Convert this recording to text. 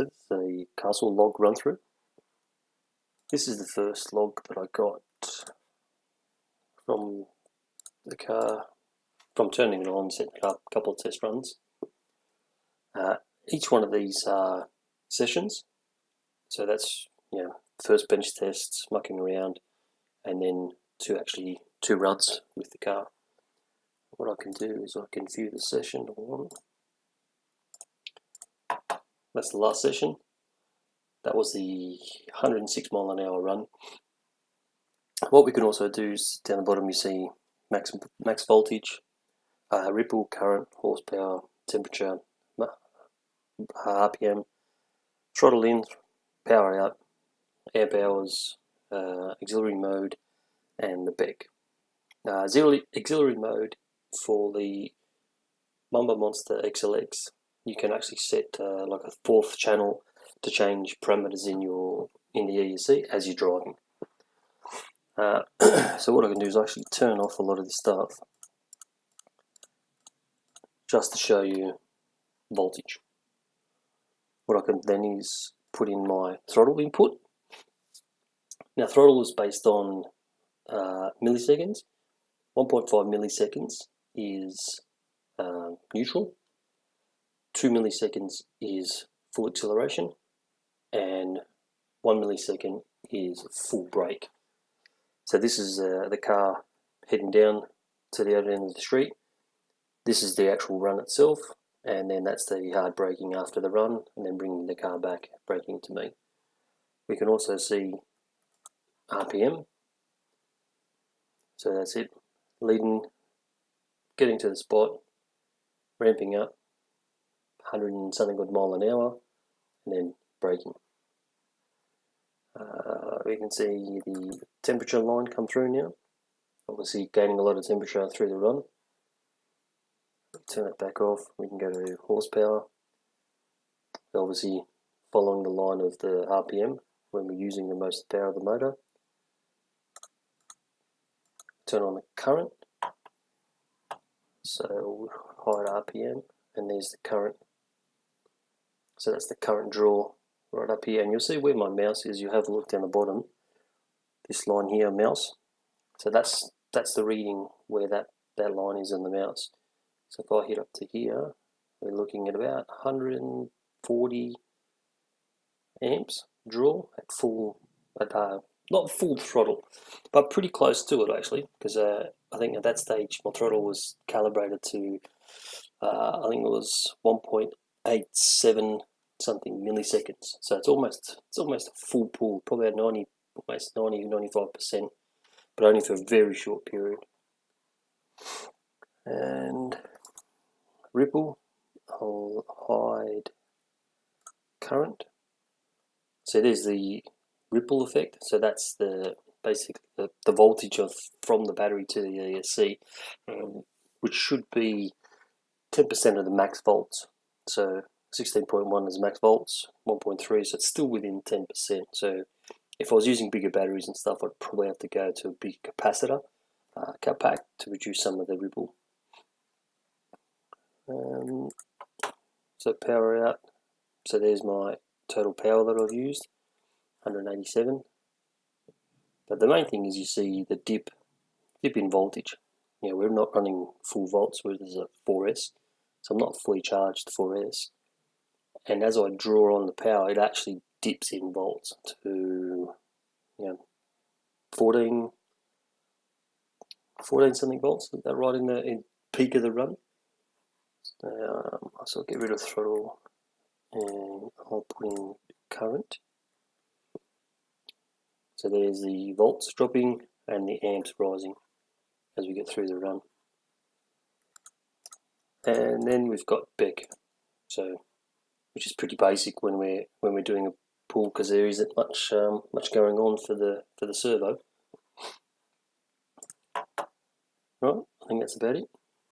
It's a castle log run through. This is the first log that I got from the car, from turning it on, setting it up, a couple of test runs. Each one of these are sessions, so that's first bench tests, mucking around, and then two runs with the car. What I can do is I can view the session one. That's the last session. That was the 106 mile an hour run. What we can also do is down the bottom you see max voltage, ripple, current, horsepower, temperature, RPM, throttle in, power out, amp hours, auxiliary mode, and the BEC. Auxiliary mode for the Mamba Monster XLX, you can actually set like a fourth channel to change parameters in the ESC as you're driving. So what I can do is actually turn off a lot of this stuff just to show you voltage. What I can then is put in my throttle input. Now throttle is based on milliseconds. 1.5 milliseconds is neutral, 2 milliseconds is full acceleration, and 1 millisecond is full brake. So this is the car heading down to the other end of the street. This is the actual run itself, and then that's the hard braking after the run, and then bringing the car back, braking to me. We can also see RPM. So that's it, leading, getting to the spot, ramping up, 100 and something odd mile an hour, and then braking. We can see the temperature line come through now. Obviously gaining a lot of temperature through the run. Turn it back off, we can go to horsepower. Obviously following the line of the RPM when we're using the most power of the motor. Turn on the current. So hide RPM, and there's the current. So that's the current draw right up here, and you'll see where my mouse is. You have a look down the bottom, this line here, mouse. So that's the reading where that line is in the mouse. So if I hit up to here, we're looking at about 140 amps draw at full, not full throttle, but pretty close to it actually, because I think at that stage my throttle was calibrated to I think it was 1.87 something milliseconds. So it's almost a full pull, probably at almost 95%, but only for a very short period. And ripple, I'll hide current. So there's the ripple effect. So that's basically the voltage from the battery to the ESC, which should be 10% of the max volts. So 16.1 is max volts, 1.3, so it's still within 10%. So if I was using bigger batteries and stuff, I'd probably have to go to a big capacitor, cut pack, to reduce some of the ripple. So power out. So there's my total power that I've used, 187. But the main thing is you see the dip in voltage. We're not running full volts, where there's a 4S, so I'm not fully charged 4S. And as I draw on the power, it actually dips in volts to 14 something volts. Is that right in the peak of the run? So I'll get rid of throttle and I'll put in current. So there's the volts dropping and the amps rising as we get through the run. And then we've got BEC, which is pretty basic when we're doing a pull, because there isn't much going on for the servo. Right, I think that's about it.